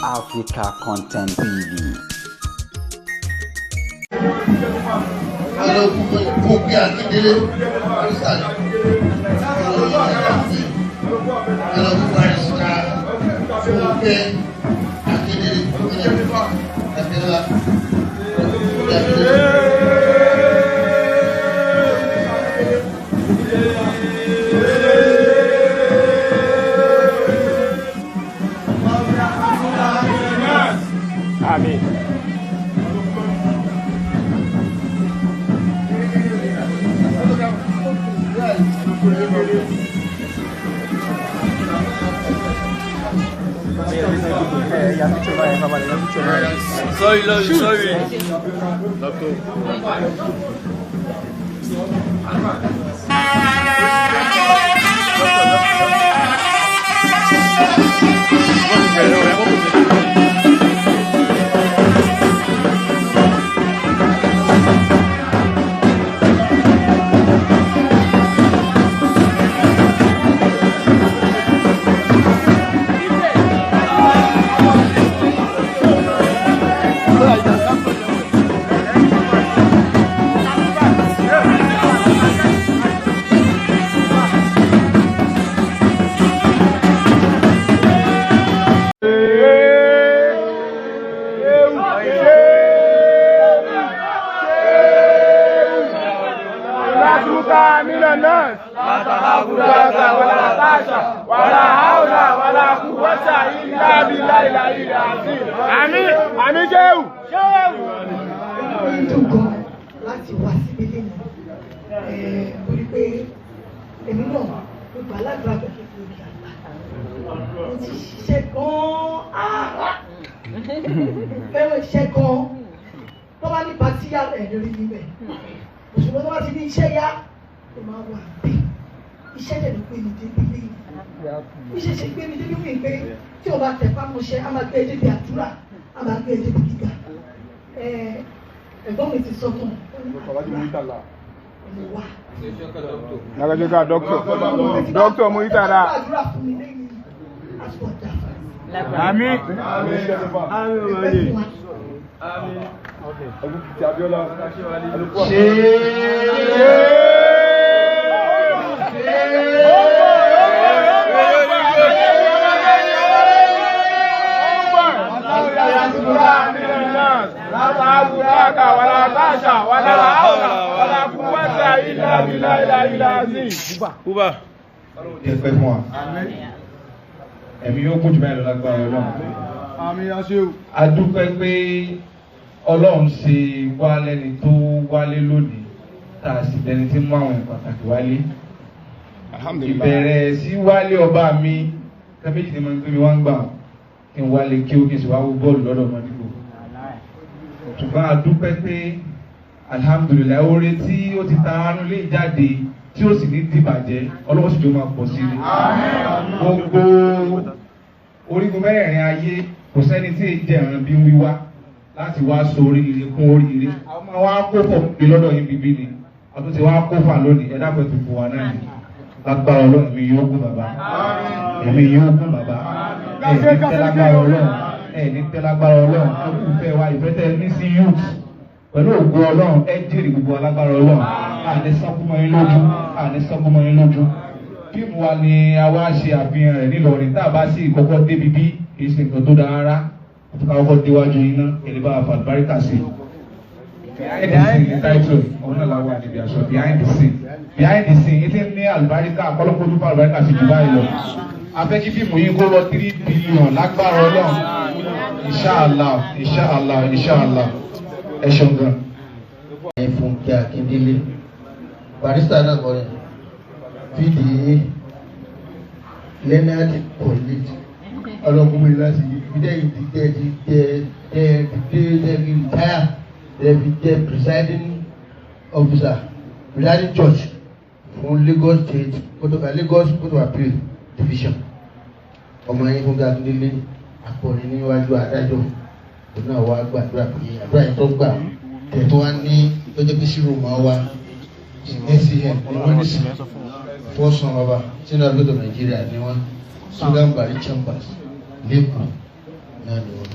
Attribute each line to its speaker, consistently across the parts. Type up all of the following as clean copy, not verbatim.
Speaker 1: Africa Content TV.
Speaker 2: Hello, Kuki Akindele, hello, Barista Kuki
Speaker 3: Amin.
Speaker 4: Sorry. Àmín Jésù.
Speaker 5: Láti wá síbí lẹ́nu torí pé èmi náà mo gbà ládùúgbà pẹ̀lú ìgbà àgbà mo ti ṣiṣẹ́ gan-an fẹ́ràn iṣẹ́ gan-an tó bá ní pàtí yá lórí níbẹ̀ òṣùwọ̀n tó bá ti ní iṣẹ́ yá ó máa wà bí iṣẹ́ tẹ̀lé pé mi débi lẹ́yìn iṣẹ́ ṣe gbé mi débi fún ìgbé tí o bá tẹ̀ fámọ́ṣẹ́ a máa gbé e débi àdúrà a máa gbé e débi gíga ẹ̀gbọ́n mi ti sọ fún mi.
Speaker 3: Nagajeka doctor Muitala. Àmín.
Speaker 4: Uba.
Speaker 6: Ẹ̀pẹ̀ fún wa. Ẹ̀mí yóò kún jù báyìí lọ lágbára Ọlọ́run.
Speaker 3: Àmín aṣẹ́wò.
Speaker 6: A dúpẹ́ pé Ọlọ́run ṣe wá lẹ́ni tó wálé lónìí tá a sì lẹ́ni tí mú àwọn pàtàkì wálé. Ìbẹ̀rẹ̀ sí wálé ọba mi kẹ́mẹ́jì ni mo ń gbé mi wá ń gbà kí n wálé kí ó kí n sì wá wo bọ́ọ̀lù lọ́dọ̀ ọmọ nígbò. Ṣùgbọ́n a dúpẹ́ pé alhamdulilayi oore tí ó ti ta aránú lé jáde tí ó sì ní dìbàjẹ́ Ọlọ́run sì jọ máa pọ̀ sí i. Gbogbo orígun mẹ́rẹ̀ẹ̀rin ayé kò sẹ́ni tí èyí jẹ́ ìran bí ń wíwá láti wá so oríire kún oríire. Àwọn máa wá kó fọ̀ pé lọ́dọ̀ yín bíbí ni ọdún tí wá kó fà lónìí ẹ̀dá pẹ̀tù fún wa náà ni. Lágbára Ọlọ́run èmi yóò gún bàbá. Èmi yóò gún bàbá. Ẹ̀ní tẹ́ lágbára Ọlọ́run. Ẹ̀ní tẹ́ lágbára Ọlọ́run. Ẹkú fẹ́ wa ìfẹ́ tẹ́ ní sí youth. Pẹ̀lú ògo Ọlọ́run ẹ jèrè gbogbo alágbára Ọlọ́run. Àní sọ́kúmọ́ yín lójú. Àní sọ́kúmọ́ yín lójú. Fíìmù wa ni a wá ṣe àfihàn rẹ̀ nílọrin tá a bá sì kọ́kọ́ débi bí kì í ṣe nǹkan tó dáa rárá. Àti ká kọ́kọ́ déwájú yín náà èdè bá fa àlùbáríkà sí. Behind the scene ní title ọ̀hún náà làwọn àdìbì aṣọ behind the scene. Behind the scene ètè ní àlùbáríkà kọ́lọ́kọ́ tó fa àlùbáríkà sí jù báyìí lọ. A fẹ́ kí fíìmù yín kó lọ 3 billion lágbára Ọlọ́run. Inshallah. Ẹ ṣeun gan.
Speaker 2: Fúnkẹ́ Akíndélé, Barista náà kọ́ rẹ̀, PDA, Leonard Polit, ọlọ́kùnrin láti ìdílé retire, the presiding officer, presiding judge fún Lagos State, Lagos Court of Appeal Division. Ọmọ yẹn Fúnkẹ́ Akíndélé, akọrin níwájú adájọ́, òun náà wá gbàdúrà pé àdúrà yẹn tó gbà tẹ̀tọ́ wá ní lọ́jọ́ pé sírò máa wá ACN ní wọ́n ní sí fọ́sùn ọba sínú àgbẹ̀dọ̀ Nàìjíríà ní wọ́n Sudan Bari Chambers lẹ́kọ̀ọ́ náà ni wọn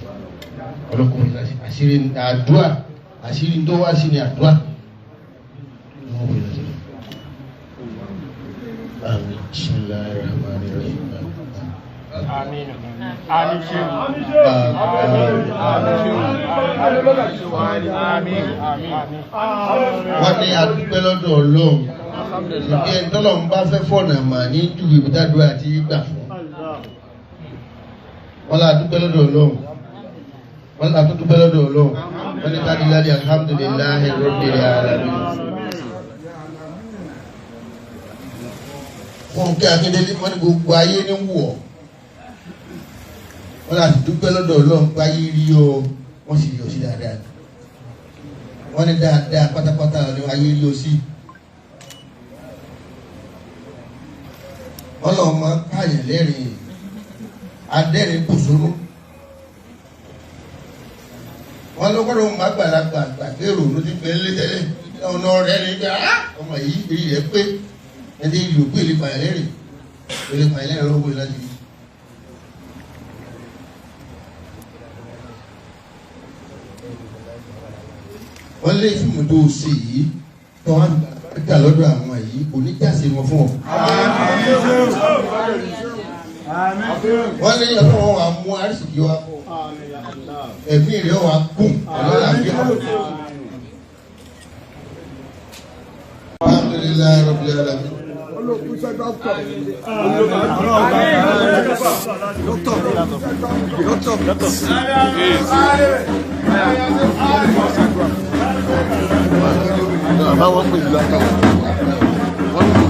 Speaker 2: ọlọ́kùnrin àṣírí àdúrà àṣírí tó wá sí ni àdúrà ni wọn fi lọ sí. Àmín. Bismillahirrahmanirrahim.
Speaker 3: Àmín. Àmín ṣe. Àmín.
Speaker 2: Wọ́n ní adúpẹ́ lọ́dọ̀ Ọlọ́run. Ìgbé ẹ̀ńtọ́lọ́run bá fẹ́ fọ̀nà mà ní júwe ìbúdádúrà àti ìgbà fún. Wọ́n lá adúpẹ́ lọ́dọ̀ Ọlọ́run. Wọ́n lá adúpẹ́ lọ́dọ̀ Ọlọ́run. Wọ́n ní kádìláàdì alhamdulillahi rabbil alamin. Fúnkẹ́ Akíndélé wọ́n ní gbogbo ayé ní wọ̀. Wọ́n lá dúpẹ́ lọ́dọ̀ Ọlọ́run pé ayé rí ọ wọ́n sì yọ sí dáadáa. Wọ́n ní dáadáa pátápátá ni ayé rí ọ sí. Wọ́n lọ́ọ́ máa ń pààyàn lẹ́rìn adẹ́rìn kòsónú. Wọ́n ló gbọ́dọ̀ máa gbàlagbà gbàgbérò ló ti gbẹ́ lé tẹ́lẹ̀ ọ̀nà rẹ̀ ní gbà ọmọ yìí èyí rẹ̀ pé ẹni ìlú pé lè pààyàn lẹ́rìn lọ́wọ́ láti rí. Wọ́n lé fíìmù tó ṣe yìí tó wá gbà lọ́dọ̀ àwọn yìí kò ní jáse wọn fún ọ. Wọ́n lé ọ̀pọ̀ wọn wà mú àrísìkí wa ẹ̀mí rẹ̀ wà kún ọ̀lọ́làbíà. Alhamdulillahi rabbil alamin.
Speaker 7: Báwo pè é lọ́kàn?